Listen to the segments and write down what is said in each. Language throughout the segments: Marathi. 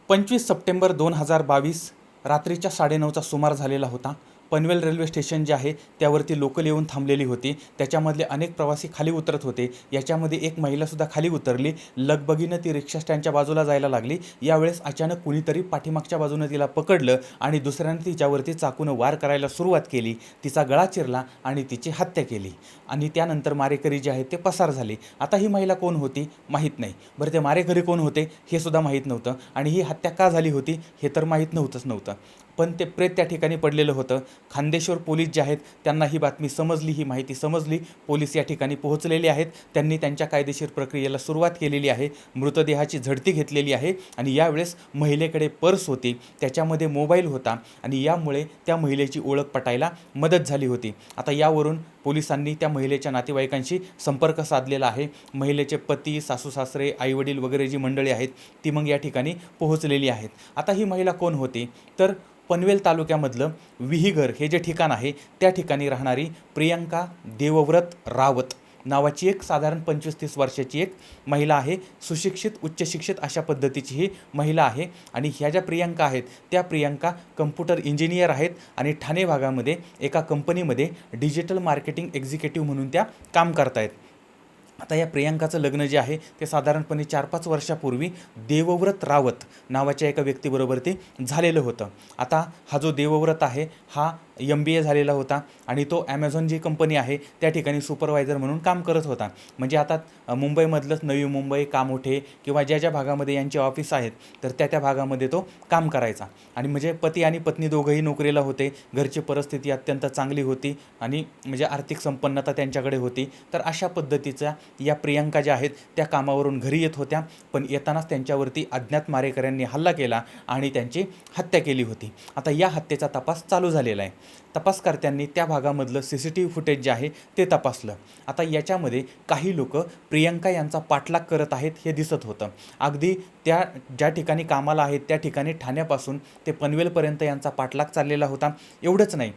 25 सप्टेंबर 2022 रात्रीच्या 9:30चा सुमार झालेला होता. पनवेल रेल्वे स्टेशन जे आहे त्यावरती लोकल येऊन थांबलेली होती. त्याच्यामधले अनेक प्रवासी खाली उतरत होते. याच्यामध्ये एक महिलासुद्धा खाली उतरली. लगबगीनं ती रिक्षा स्टँडच्या बाजूला जायला लागली. यावेळेस अचानक कुणीतरी पाठीमागच्या बाजूनं तिला पकडलं आणि दुसऱ्याने तिच्यावरती चाकूनं वार करायला सुरुवात केली. तिचा गळा चिरला आणि तिची हत्या केली आणि त्यानंतर मारेकरी जे आहेत ते पसार झाले. आता ही महिला कोण होती माहीत नाही. बरं, ते मारेकरी कोण होते हे सुद्धा माहीत नव्हतं आणि ही हत्या का झाली होती हे तर माहीत नव्हतं. पण ते प्रेत त्या ठिकाणी पडलेलं होतं. खान्देश्वर पोलीस जे आहेत त्यांना ही बातमी समजली, ही माहिती समजली. पोलीस या ठिकाणी पोहोचलेले आहेत. त्यांनी त्यांच्या कायदेशीर प्रक्रियेला सुरुवात केलेली आहे. मृतदेहाची झडती घेतलेली आहे आणि यावेळेस महिलेकडे पर्स होती, त्याच्यामध्ये मोबाईल होता आणि यामुळे त्या महिलेची ओळख पटायला मदत झाली होती. आता यावरून पोलिसांनी त्या महिलेच्या नातेवाईकांशी संपर्क साधलेला आहे. महिलेचे पती, सासू सासरे, आईवडील वगैरे जी मंडळी आहेत ती मग या ठिकाणी पोहोचलेली आहेत. आता ही महिला कोण होती तर पनवेल तालुक्यामधलं विहीगर हे जे ठिकाण आहे त्या ठिकाणी राहणारी प्रियंका देवव्रत रावत नावाची एक साधारण 25-30 वर्षाची एक महिला आहे. सुशिक्षित, उच्च शिक्षित अशा पद्धतीची ही महिला आहे आणि ह्या ज्या प्रियंका आहेत त्या प्रियंका कम्प्युटर इंजिनियर आहेत आणि ठाणे भागामध्ये एका कंपनीमध्ये डिजिटल मार्केटिंग एक्झिक्युटिव्ह म्हणून त्या काम करतायत. आता या प्रियंकाचं लग्न जे आहे ते साधारणपणे 4-5 वर्षापूर्वी देवव्रत रावत नावाच्या एका व्यक्तीबरोबर ते झालेलं होतं. आता हा जो देवव्रत आहे हा MBA झालेला होता आणि तो ॲमेझॉन जी कंपनी आहे त्या ठिकाणी सुपरवायझर म्हणून काम करत होता. म्हणजे आता मुंबईमधलंच नवी मुंबई, कामोठे किंवा ज्या ज्या भागामध्ये यांचे ऑफिस आहेत तर त्या भागामध्ये तो काम करायचा. आणि म्हणजे पती आणि पत्नी दोघंही नोकरीला होते. घरची परिस्थिती अत्यंत चांगली होती आणि म्हणजे आर्थिक संपन्नता त्यांच्याकडे होती. तर अशा पद्धतीच्या या प्रियंका ज्या आहेत त्या कामावरून घरी येत होत्या, पण येतानाच त्यांच्यावरती अज्ञात मारेकऱ्यांनी हल्ला केला आणि त्यांची हत्या केली होती. आता या हत्येचा तपास चालू झालेला आहे. तपासकर्त्यांनी त्या भागामधलं CCTV फुटेज जे आहे ते तपासलं. आता याच्यामध्ये काही लोक प्रियंका यांचा पाठलाग करत आहेत हे दिसत होतं. अगदी त्या ज्या ठिकाणी कामाला आहेत त्या ठिकाणी ठाण्यापासून ते पनवेलपर्यंत यांचा पाठलाग चाललेला होता. एवढंच नाही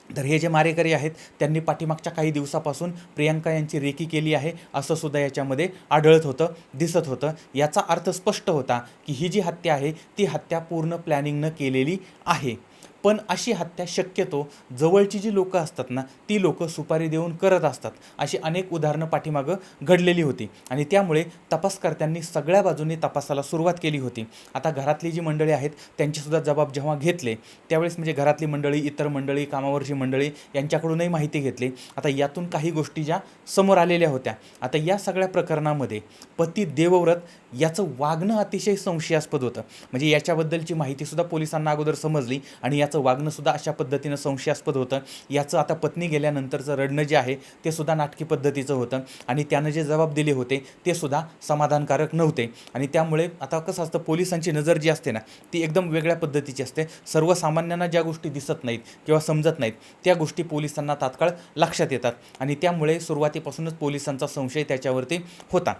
तर हे जे मारेकरी आहेत त्यांनी पाठीमागच्या काही दिवसापासून प्रियंका यांची रेकी केली आहे असं सुद्धा याच्यामध्ये आढळत होतं, दिसत होतं. याचा अर्थ स्पष्ट होता की ही जी हत्या आहे ती हत्या पूर्ण प्लॅनिंगनं केलेली आहे. पण अशी हत्या शक्यतो जवळची जी लोकं असतात ना ती लोकं सुपारी देऊन करत असतात. अशी अनेक उदाहरणं पाठीमागं घडलेली होती आणि त्यामुळे तपासकर्त्यांनी सगळ्या बाजूंनी तपासाला सुरुवात केली होती. आता घरातली जी मंडळी आहेत त्यांचेसुद्धा जबाब जेव्हा घेतले त्यावेळेस म्हणजे घरातली मंडळी, इतर मंडळी, कामावरची मंडळी यांच्याकडूनही माहिती घेतली. आता यातून काही गोष्टी ज्या समोर आलेल्या होत्या. आता या सगळ्या प्रकरणामध्ये पती देवव्रत याचं वागणं अतिशय संशयास्पद होतं. म्हणजे याच्याबद्दलची माहितीसुद्धा पोलिसांना अगोदर समजली आणि याचं वागणंसुद्धा अशा पद्धतीनं संशयास्पद होतं. याचं आता पत्नी गेल्यानंतरचं रडणं जे आहे ते सुद्धा नाटकी पद्धतीचं होतं आणि त्यानं जे जबाब दिले होते ते सुद्धा समाधानकारक नव्हते. आणि त्यामुळे आता कसं असतं, पोलिसांची नजर जी असते ना ती एकदम वेगळ्या पद्धतीची असते. सर्वसामान्यांना ज्या गोष्टी दिसत नाहीत किंवा समजत नाहीत त्या गोष्टी पोलिसांना तात्काळ लक्षात येतात आणि त्यामुळे सुरुवातीपासूनच पोलिसांचा संशय त्याच्यावरती होता.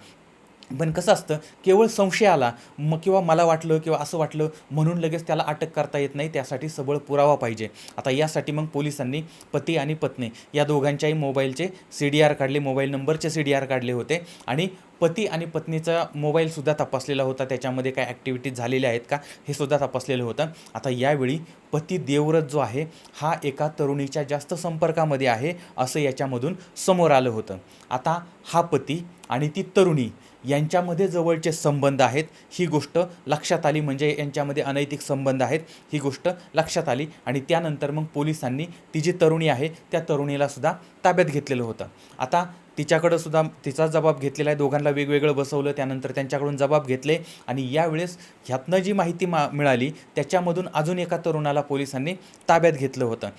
पण कसं असतं, केवळ संशय आला किंवा मला वाटलं किंवा असं वाटलं म्हणून लगेच त्याला अटक करता येत नाही. त्यासाठी सबळ पुरावा पाहिजे. आता यासाठी मग पोलिसांनी पती आणि पत्नी या दोघांच्याही मोबाईलचे CDR काढले, मोबाईल नंबरचे CDR काढले होते आणि पती आणि पत्नीचा मोबाईलसुद्धा तपासलेला होता. त्याच्यामध्ये काय ॲक्टिव्हिटीज झालेल्या आहेत का हे सुद्धा तपासलेलं होतं. आता यावेळी पती देवव्रत जो आहे हा एका तरुणीच्या जास्त संपर्कामध्ये आहे असं याच्यामधून समोर आलं होतं. आता हा पती आणि ती तरुणी यांच्यामध्ये जवळचे संबंध आहेत ही गोष्ट लक्षात आली. म्हणजे यांच्यामध्ये अनैतिक संबंध आहेत ही गोष्ट लक्षात आली आणि त्यानंतर मग पोलिसांनी ती जी तरुणी आहे त्या तरुणीलासुद्धा ताब्यात घेतलेलं होतं. आता तिच्याकडं सुद्धा तिचा जबाब घेतलेला आहे. दोघांना वेगवेगळं बसवलं, त्यानंतर त्यांच्याकडून जबाब घेतले आणि यावेळेस ह्यातनं जी माहिती मिळाली त्याच्यामधून अजून एका तरुणाला पोलिसांनी ताब्यात घेतलं होतं.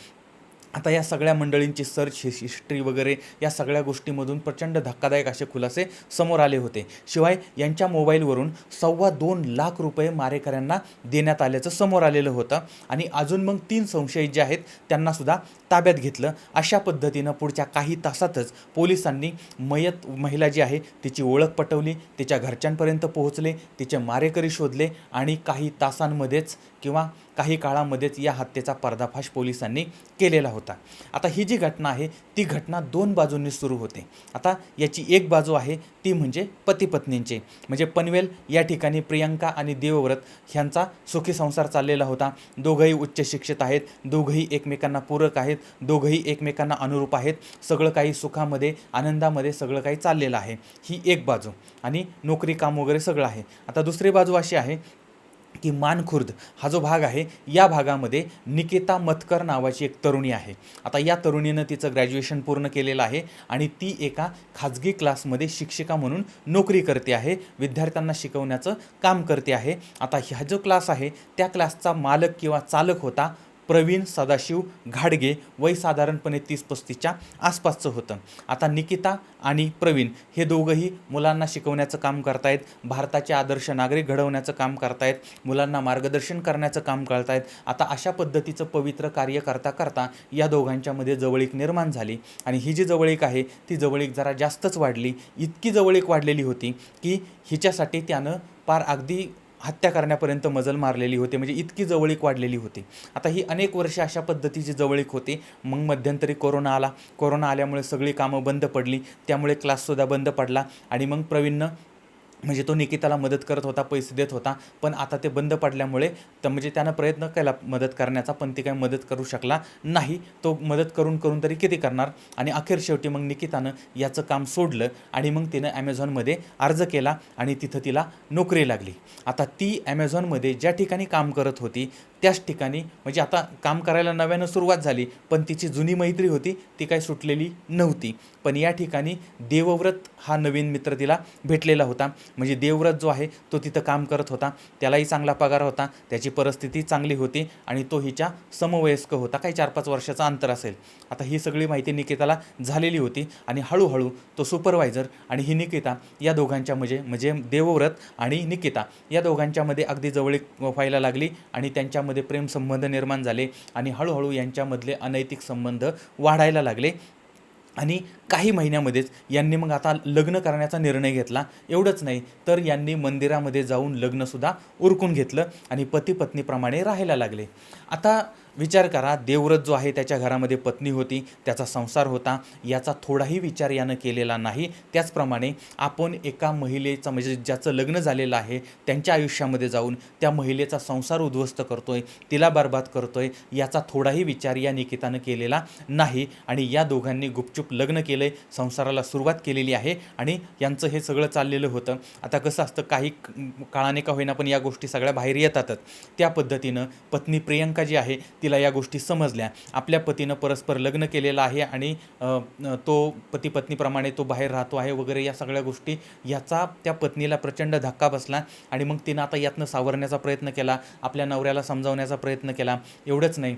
आता या सगळ्या मंडळींची सर्च हिस्ट्री वगैरे या सगळ्या गोष्टीमधून प्रचंड धक्कादायक असे खुलासे समोर आले होते. शिवाय यांच्या मोबाईलवरून 2.25 लाख रुपये मारेकऱ्यांना देण्यात आल्याचं समोर आलेलं होतं आणि अजून मग 3 संशयित जे आहेत त्यांनासुद्धा ताब्यात घेतलं. अशा पद्धतीनं पुढच्या काही तासातच पोलिसांनी महिला जी आहे तिची ओळख पटवली, तिच्या घरच्यांपर्यंत पोहोचले, तिचे मारेकरी शोधले आणि काही तासांमध्येच किंवा काही काळामध्येच या हत्येचा पर्दाफाश पोलिसांनी केलेला होता. आता ही जी घटना आहे ती घटना दोन बाजूंनी सुरू होते. आता याची एक बाजू आहे ती म्हणजे पती पत्नींचे, म्हणजे पनवेल या ठिकाणी प्रियंका आणि देवव्रत ह्यांचा सुखी संसार चाललेला होता. दोघंही उच्च शिक्षित आहेत, दोघंही एकमेकांना पूरक आहेत, दोघंही एकमेकांना अनुरूप आहेत, सगळं काही सुखामध्ये आनंदामध्ये सगळं काही चाललेलं आहे. ही एक बाजू, आणि नोकरी काम वगैरे सगळं आहे. आता दुसरी बाजू अशी आहे की मानखुर्द हा जो भाग आहे या भागामध्ये निकिता मतकर नावाची एक तरुणी आहे. आता या तरुणीनं तिचं ग्रॅज्युएशन पूर्ण केलेलं आहे आणि ती एका खाजगी क्लासमध्ये शिक्षिका म्हणून नोकरी करते आहे, विद्यार्थ्यांना शिकवण्याचं काम करते आहे. आता ह्या जो क्लास आहे त्या क्लासचा मालक किंवा चालक होता प्रवीण सदाशिव घाडगे, वय साधारणपणे 30-35च्या आसपासचं होतं. आता निकिता आणि प्रवीण हे दोघंही मुलांना शिकवण्याचं काम करतायत, भारताचे आदर्श नागरिक घडवण्याचं काम करतायत, मुलांना मार्गदर्शन करण्याचं काम करतायत. आता अशा पद्धतीचं पवित्र कार्य करता करता या दोघांच्यामध्ये जवळीक निर्माण झाली आणि ही जी जवळीक आहे ती जवळीक जरा जास्तच वाढली. इतकी जवळीक वाढलेली होती की हिच्यासाठी त्यानं पार अगदी हत्या करण्यापर्यंत मजल मारलेली होती, म्हणजे इतकी जवळीक वाढलेली होती. आता ही अनेक वर्षे अशा पद्धतीची जवळीक होती. मग मध्यंतरी कोरोना आला. कोरोना आल्यामुळे सगळी कामं बंद पडली, त्यामुळे क्लाससुद्धा बंद पडला आणि मग प्रवीणनं, म्हणजे तो निकिताला मदत करत होता, पैसे देत होता, पण आता ते बंद पडल्यामुळे म्हणजे त्यानं प्रयत्न केला मदत करण्याचा, पण ती काही मदत करू शकला नाही. तो मदत करून तरी किती करणार, आणि अखेर शेवटी मग निकितानं याचं काम सोडलं आणि मग तिनं ॲमेझॉनमध्ये अर्ज केला आणि तिथं तिला नोकरी लागली. आता ती ॲमेझॉनमध्ये ज्या ठिकाणी काम करत होती त्याच ठिकाणी, म्हणजे आता काम करायला नव्यानं सुरुवात झाली, पण तिची जुनी मैत्री होती ती काही सुटलेली नव्हती. पण या ठिकाणी देवव्रत हा नवीन मित्र तिला भेटलेला होता. म्हणजे देवव्रत जो आहे तो तिथं काम करत होता, त्यालाही चांगला पगार होता, त्याची परिस्थिती चांगली होती आणि तो हिच्या समवयस्क होता, काही 4-5 वर्षाचं अंतर असेल. आता ही सगळी माहिती निकिताला झालेली होती आणि हळूहळू तो सुपरवायझर आणि ही निकिता या दोघांच्या म्हणजे देवव्रत आणि निकिता या दोघांच्यामध्ये अगदी जवळीक व्हायला लागली आणि त्यांच्यामध्ये प्रेमसंबंध निर्माण झाले आणि हळूहळू यांच्यामधले अनैतिक संबंध वाढायला लागले. आणि काही महिन्यामध्येच यांनी मग आता लग्न करण्याचा निर्णय घेतला. एवढंच नाही तर यांनी मंदिरामध्ये जाऊन लग्नसुद्धा उरकून घेतलं आणि पती पत्नीप्रमाणे राहायला लागले. आता विचार करा, देवव्रत जो आहे त्याच्या घरामध्ये पत्नी होती, त्याचा संसार होता, याचा थोडाही विचार यानं केलेला नाही. त्याचप्रमाणे आपण एका महिलेचा, म्हणजे ज्याचं लग्न झालेलं आहे त्यांच्या आयुष्यामध्ये जाऊन त्या महिलेचा संसार उद्ध्वस्त करतोय, तिला बर्बाद करतोय, याचा थोडाही विचार या निकितानं केलेला नाही. आणि या दोघांनी गुपचूप लग्न केलं आहे, संसाराला सुरुवात केलेली आहे आणि यांचं हे सगळं चाललेलं होतं. आता कसं असतं, काही काळाने का होईना पण या गोष्टी सगळ्या बाहेर येतातच. त्या पद्धतीनं पत्नी प्रियंका जी आहे तिला या गोष्टी समजल्या. आपल्या पतीनं परस्पर लग्न केलेलं आहे आणि तो पती पत्नीप्रमाणे तो बाहेर राहतो आहे वगैरे, या सगळ्या गोष्टी याचा त्या पत्नीला प्रचंड धक्का बसला आणि मग तिनं आता यातनं सावरण्याचा प्रयत्न केला, आपल्या नवऱ्याला समजावण्याचा प्रयत्न केला. एवढंच नाही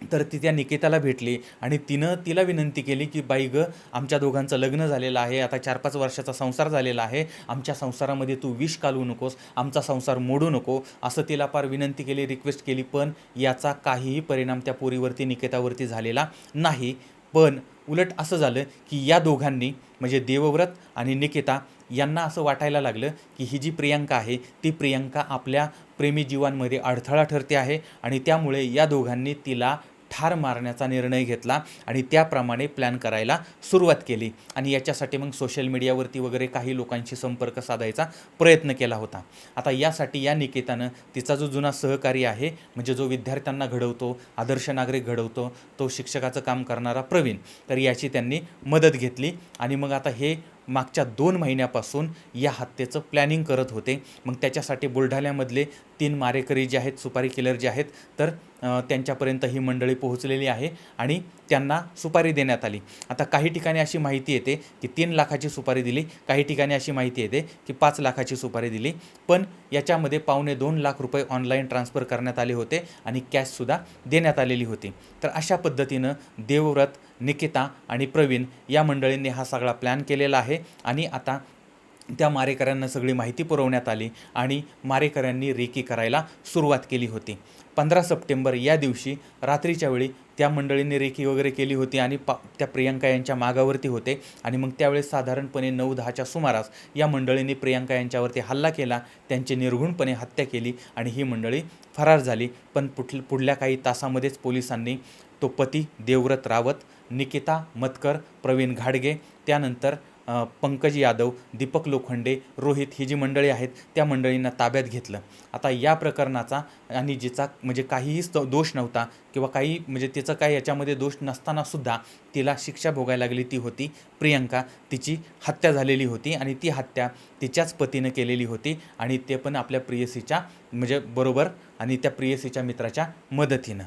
तर ती त्या निकिताला भेटली आणि तिनं तिला विनंती केली की बाई गं, आमच्या दोघांचं लग्न झालेलं आहे, आता 4-5 वर्षाचा संसार झालेला आहे, आमच्या संसारामध्ये तू विष घालू नकोस, आमचा संसार मोडू नको, असं तिला फार विनंती केली, रिक्वेस्ट केली. पण याचा काहीही परिणाम त्या पोरीवरती, निकितावरती झालेला नाही. पण उलट असं झालं की या दोघांनी, म्हणजे देवव्रत आणि निकिता यांना असं वाटायला लागलं की ही जी प्रियंका आहे ती प्रियंका आपल्या प्रेमी जीवांमध्ये अडथळा ठरते आहे आणि त्यामुळे या दोघांनी तिला ठार मारण्याचा निर्णय घेतला आणि त्याप्रमाणे प्लॅन करायला सुरुवात केली. आणि याच्यासाठी मग सोशल मीडियावरती वगैरे काही लोकांशी संपर्क साधायचा प्रयत्न केला होता. आता यासाठी या निकितानं तिचा जो जुना सहकारी आहे, म्हणजे जो विद्यार्थ्यांना घडवतो, आदर्श नागरिक घडवतो, तो शिक्षकाचं काम करणारा प्रवीण, तर याची त्यांनी मदत घेतली आणि मग आता हे मागच्या 2 महिन्यापासून या हत्येचं प्लॅनिंग करत होते. मग त्याच्यासाठी बुलढाण्यामधले 3 मारेकरी जे आहेत, सुपारी किलर जे आहेत, तर त्यांच्यापर्यंत ही मंडळी पोहोचलेली आहे आणि त्यांना सुपारी देण्यात आली. आता काही ठिकाणी अशी माहिती येते की 3 लाखाची सुपारी दिली, काही ठिकाणी अशी माहिती येते की 5 लाखाची सुपारी दिली, पण याच्यामध्ये $2.25 लाख रुपये ऑनलाईन ट्रान्सफर करण्यात आले होते आणि कॅशसुद्धा देण्यात आलेली होती. तर अशा पद्धतीनं देवव्रत, निकिता आणि प्रवीण या मंडळींनी हा सगळा प्लॅन केलेला आहे आणि आता त्या मारेकऱ्यांना सगळी माहिती पुरवण्यात आली आणि मारेकऱ्यांनी रेकी करायला सुरुवात केली होती. 15 सप्टेंबर या दिवशी रात्रीच्या वेळी त्या मंडळींनी रेकी वगैरे केली होती आणि त्या प्रियंका यांच्या मागावरती होते आणि मग त्यावेळेस साधारणपणे 9-10च्या सुमारास या मंडळींनी प्रियंका यांच्यावरती हल्ला केला, त्यांची निर्घृणपणे हत्या केली आणि ही मंडळी फरार झाली. पण पुढल्या काही तासामध्येच पोलिसांनी तो पती देवव्रत रावत, निकिता मतकर, प्रवीण घाडगे, त्यानंतर पंकज यादव, दीपक लोखंडे, रोहित ही जी मंडळी आहेत त्या मंडळींना ताब्यात घेतलं. आता या प्रकरणाचा आणि जिचा म्हणजे काहीही दोष नव्हता किंवा काही म्हणजे तिचं काही याच्यामध्ये दोष नसतानासुद्धा तिला शिक्षा भोगायला लागली ती होती प्रियंका. तिची हत्या झालेली होती आणि ती हत्या तिच्याच पतीनं केलेली होती आणि ते पण आपल्या प्रेयसीच्या म्हणजे बरोबर आणि त्या प्रेयसीच्या मित्राच्या मदतीनं.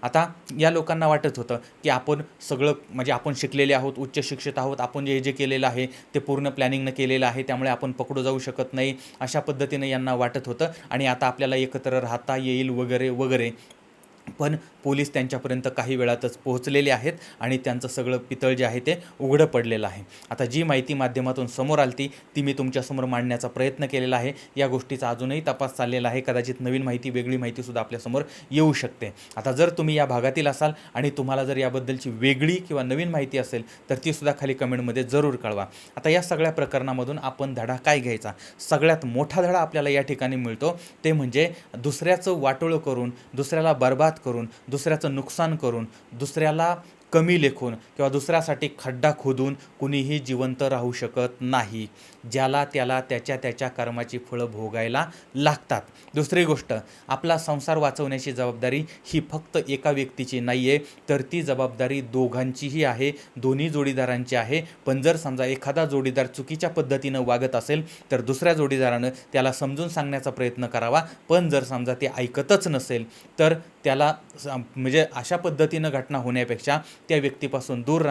आता या लोकांना वाटत होतं की आपण सगळं म्हणजे आपण शिकलेले आहोत, उच्च शिक्षित आहोत, आपण जे केलेलं आहे ते पूर्ण प्लॅनिंगनं केलेलं आहे, त्यामुळे आपण पकडू जाऊ शकत नाही, अशा पद्धतीनं यांना वाटत होतं आणि आता आपल्याला एकत्र राहता येईल वगैरे वगैरे. पण पोलीस त्यांच्यापर्यंत काही वेळातच पोहोचलेले आहेत आणि त्यांचं सगळं पितळ जे आहे ते उघडं पडलेलं आहे. आता जी माहिती माध्यमातून समोर आली ती मी तुमच्यासमोर मांडण्याचा प्रयत्न केलेला आहे. या गोष्टीचा अजूनही तपास चाललेला आहे. कदाचित नवीन माहिती, वेगळी माहितीसुद्धा आपल्यासमोर येऊ शकते. आता जर तुम्ही या भागातील असाल आणि तुम्हाला जर याबद्दलची वेगळी किंवा नवीन माहिती असेल तर तीसुद्धा खाली कमेंटमध्ये जरूर कळवा. आता या सगळ्या प्रकरणामधून आपण धडा काय घ्यायचा? सगळ्यात मोठा धडा आपल्याला या ठिकाणी मिळतो ते म्हणजे दुसऱ्याचं वाटोळं करून, दुसऱ्याला बर्बाद करून, दुसऱ्याचं नुकसान करून, दुसऱ्याला कमी लेखून किंवा दुसऱ्यासाठी खड्डा खोदून कुणीही जिवंत राहू शकत नाही. ज्याला त्याला त्याच्या कर्माची फळं भोगायला लागतात. दुसरी गोष्ट, आपला संसार वाचवण्याची जबाबदारी ही फक्त एका व्यक्तीची नाही आहे, तर ती जबाबदारी दोघांचीही आहे, दोन्ही जोडीदारांची आहे. पण जर समजा एखादा जोडीदार चुकीच्या पद्धतीनं वागत असेल तर दुसऱ्या जोडीदारानं त्याला समजून सांगण्याचा प्रयत्न करावा. पण जर समजा ते ऐकतच नसेल तर त्याला म्हणजे अशा पद्धतीनं घटना होण्यापेक्षा त्या व्यक्तीपासून दूर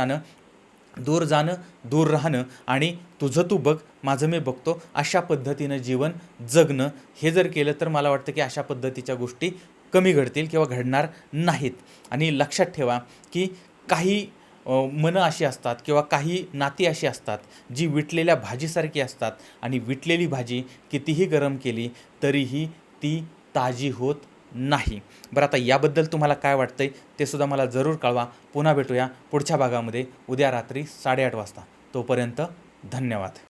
राहणं आणि तुझं तू बघ, माझं मी बघतो, अशा पद्धतीनं जीवन जगणं, हे जर केलं तर मला वाटतं की अशा पद्धतीच्या गोष्टी कमी घडतील किंवा घडणार नाहीत. आणि लक्षात ठेवा की काही मनं अशी असतात किंवा काही नाती अशी असतात जी विटलेल्या भाजीसारखी असतात आणि विटलेली भाजी कितीही गरम केली तरीही ती ताजी होत नाही. बरं, आता याबद्दल तुम्हाला काय वाटतंय ते सुद्धा मला जरूर कळवा. पुन्हा भेटूया पुढच्या भागामध्ये उद्या रात्री 8:30 वाजता. तोपर्यंत धन्यवाद.